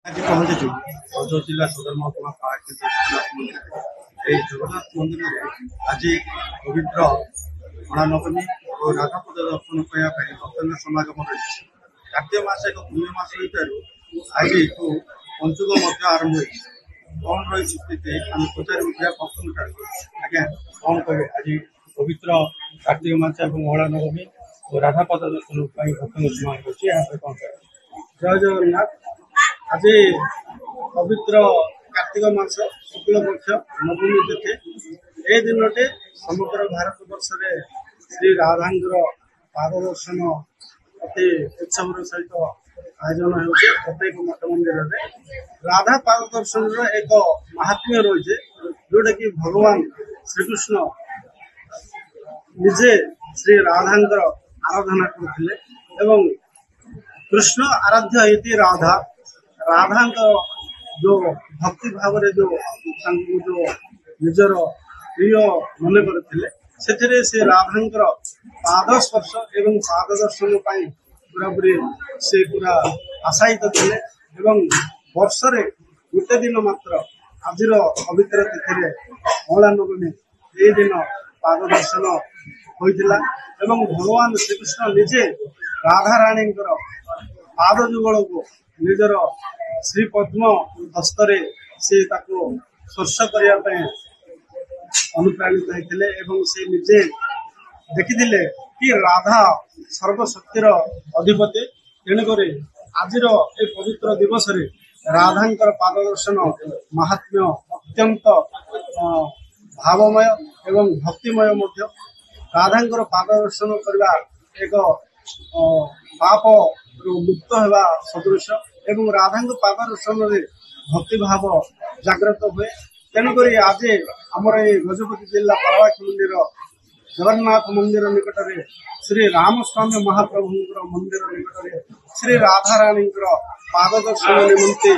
ଆଜି ପହଞ୍ଚିଛୁ ଭଦ୍ରକ ଜିଲ୍ଲା ସଦର ମହକୁମା ପାହାଡ଼ି ଜଗନ୍ନାଥ ମନ୍ଦିର। ଏହି ଜଗନ୍ନାଥ ମନ୍ଦିରରେ ଆଜି ପବିତ୍ର ମହାନବମୀ ଓ ରାଧାପଦ ଦର୍ଶନ କରିବା ପାଇଁ ଭକ୍ତଙ୍କ ସମାଗମ ରହିଛି। କାର୍ତ୍ତିକ ମାସ ଏକ ପୁଣ୍ୟ ମାସ ହୋଇଥିବାରୁ ଆଜି ଏଠୁ ପଞ୍ଚୁକ ମଧ୍ୟ ଆରମ୍ଭ ହୋଇଛି। କ'ଣ ରହିଛି ସ୍ଥିତି ଆମେ ପଚାରି ବୁଝିବା ଭକ୍ତଙ୍କ ଠାରୁ। ଆଜ୍ଞା, କ'ଣ କହିବେ ଆଜି ପବିତ୍ର କାର୍ତ୍ତିକ ମାସ ଏବଂ ମହଳା ନବମୀ ଓ ରାଧାପଦ ଦର୍ଶନ ପାଇଁ ଭକ୍ତଙ୍କ ସମାଗମ ରହିଛି, ଏହା ପରେ କ'ଣ କହିବେ? ଜୟ ଜଗନ୍ନାଥ। ଆଜି ପବିତ୍ର କାର୍ତ୍ତିକ ମାସ ଶୁକ୍ଳ ପକ୍ଷ ନବମୀ ତିଥି। ଏହି ଦିନଟି ସମଗ୍ର ଭାରତ ବର୍ଷରେ ଶ୍ରୀ ରାଧାଙ୍କର ପାଦ ଦର୍ଶନ ଅତି ଉତ୍ସବର ସହିତ ଆୟୋଜନ ହେଉଛି। ପ୍ରତ୍ୟେକ ମଠ ମନ୍ଦିରରେ ରାଧା ପାଦ ଦର୍ଶନର ଏକ ମାହାତ୍ମ୍ୟ ରହିଛି, ଯୋଉଟାକି ଭଗବାନ ଶ୍ରୀକୃଷ୍ଣ ନିଜେ ଶ୍ରୀ ରାଧାଙ୍କର ଆରାଧନା କରୁଥିଲେ ଏବଂ कृष्ण आराध्य इति राधा राधा जो भक्ति भाव जो निजर प्रिय मन करते से राधा पाद स्पर्श एवं पाद दर्शन पूरापूरी से पूरा आशायित थे। वर्ष गोटे दिन मात्र आज पवित्र तिथि मौला नवमी ये दिन पाद दर्शन होता। भगवान श्रीकृष्ण निजे राधा रानी पाद जुगल को निजर श्री पद्म हस्तर से स्पर्श करने अनुप्राणित होते से निजे देखी कि राधा सर्वशक्तिर अधिपति। तेणुक आज ये पवित्र दिवस राधांकर पाद दर्शन महात्म्य अत्यंत भावमय एवं भक्तिमय। राधांकर पाद दर्शन करने एक पाप मुक्त होगा सदृश एवं राधा पाद दर्शन भक्ति भाव जागृत हुए। तेणुक आज आमर ये गजपति जिला पारवाखी मंदिर जगन्नाथ मंदिर निकट में श्री रामस्वामी महाप्रभु मंदिर निकट में श्री राधा रानी पाद दर्शन निमंते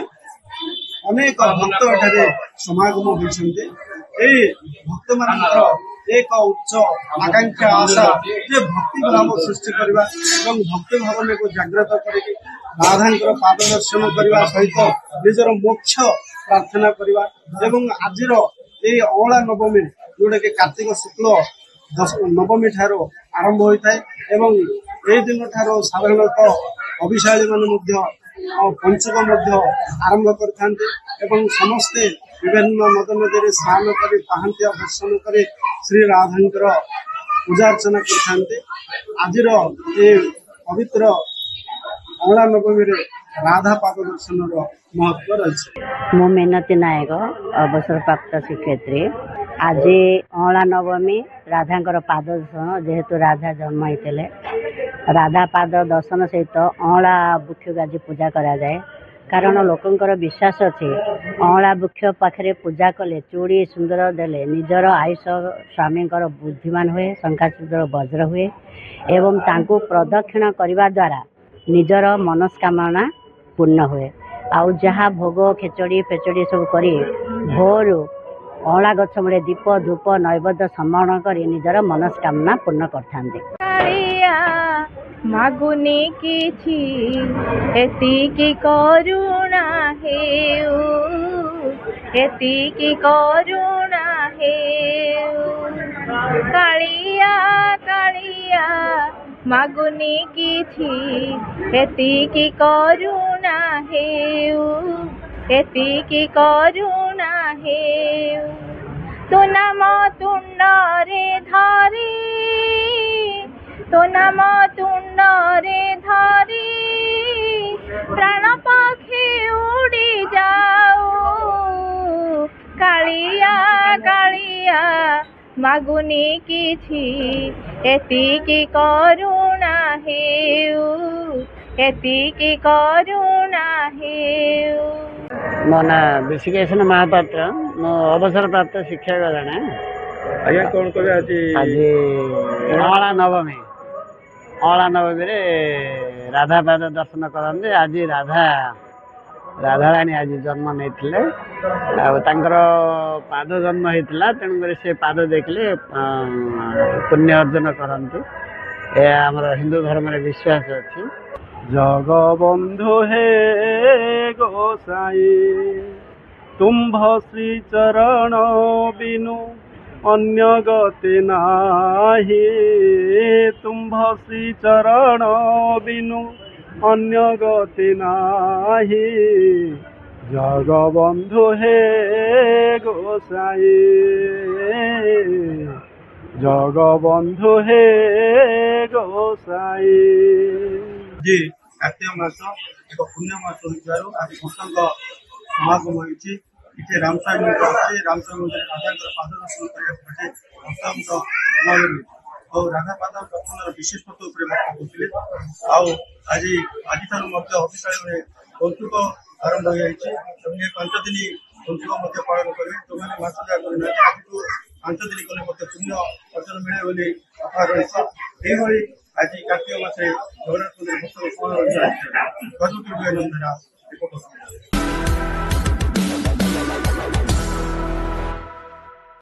अनेक भक्त एठारे समागम होती। भक्त मान एक उच्च आकांक्षा आशा जे भक्ति भाव सृष्टि करवा एवं भक्ति भावना को जागृत करके राधांकर पाद दर्शन करने सहित निजर मोक्ष प्रार्थना करवा। आज ये अवला नवमी जोटा कि कार्तिक शुक्ल नवमी ठार आरंभ होता है। ये दिन ठार साधारणतः अभिशाली मान पंचक आरंभ करते समस्ते विभिन्न नद नदी स्नान कर पाहांतिया दर्शन कर श्री राधांकर पूजा अर्चना करते। आज ये पवित्र अवला नवमी राधा पाद दर्शन महत्व रही। मो मिनती नायक अवसर प्राप्त शिक्षयित्री। आज अवला नवमी राधांकर पाद दर्शन जेहेतु राधा जन्म होते राधा पाद दर्शन सहित अवला वृक्ष आज पूजा करा जाए। कारण लोकंकर विश्वास अच्छे अवला वृक्ष पाखे पूजा कले चूड़ी सुंदर देले निजर आयुष स्वामी बुद्धिमान हुए शंखाचूद्र वज्र हुए एवं तांको प्रदक्षिण करने द्वारा निजर मनस्कामना पूर्ण हुए। आउ जहाँ भोग खेचड़ी फेचड़ी सब करी भोर अवला गछ मूले दीप धूप नैवेद्य समर्पण कर निजर मनस्कामना पूर्ण करते। मागुनी किछि एतिकी करुणा हेउ एतिकी करुणा हेउ कालिया कालिया मागुनी किछि एतिकी करुणा हेउ एतिकी करुणा हेउ तो नाम तुंडरे धारी तो नाम तुंडरे धारी प्राण पाखे उड़ी जाओ कालिया कालिया मागुनी किछि एतिकी करुणा हेउ एतिकी करुणा हेउ। मो ना ऋषिकेश महापात्र मो अवसर प्राप्त शिक्षक जने। आज्ञा कौन कहे आज अवला नवमी अवला नवमी राधा पाद दर्शन करते। आज राधा रानी आज जन्म नहीं पाद जन्म होता तेणुक से पाद देखले पुण्य अर्जन करते। यह आमर हिंदू धर्म विश्वास अच्छी। जगबंधु हे गोसाई तुम्भ श्री चरण बिनु अन्य गति नाही तुम्भ श्री चरण बिनु अन्य गति नाही जगबंधु हे गोसाई जगबंधु हे गोसाई। जी कार्तिक मास एक पुण्य मास होइबारु आज भक्तଙ୍କ समागम होइछि इथे रामसाई मंदिर अछि रामसाई मंदिर राधाଙ୍କର पाद दर्शन କରିବାକୁ अछि भक्तଙ୍କ समागम और राधा पाद दर्शनର विशेषत्व ଉପରେ ବାର୍ତ୍ତା କରୁଥିଲେ ଆଉ ଆଜି ଠାରୁ ମଧ୍ୟ ଅଫିସିଆଲରେ କୌତୁକ ଆରମ୍ଭ ହୋଇଯାଇଛି ଏବଂ 5 ଦିନ କୌତୁକ ମଧ୍ୟ ପାଳନ କରିବେ ଯେଉଁମାନେ ମାସ ପୂଜା କରିନାହାନ୍ତି ଆଜିଠୁ 5 ଦିନ କଲେ ମଧ୍ୟ ପୁଣ୍ୟ ଅର୍ଜନ ମିଳେ ବୋଲି କଥା ରହିଛି ଏହିଭଳି आज कार्तिक मासे जगन्नाथ मंदिर भक्त समारोह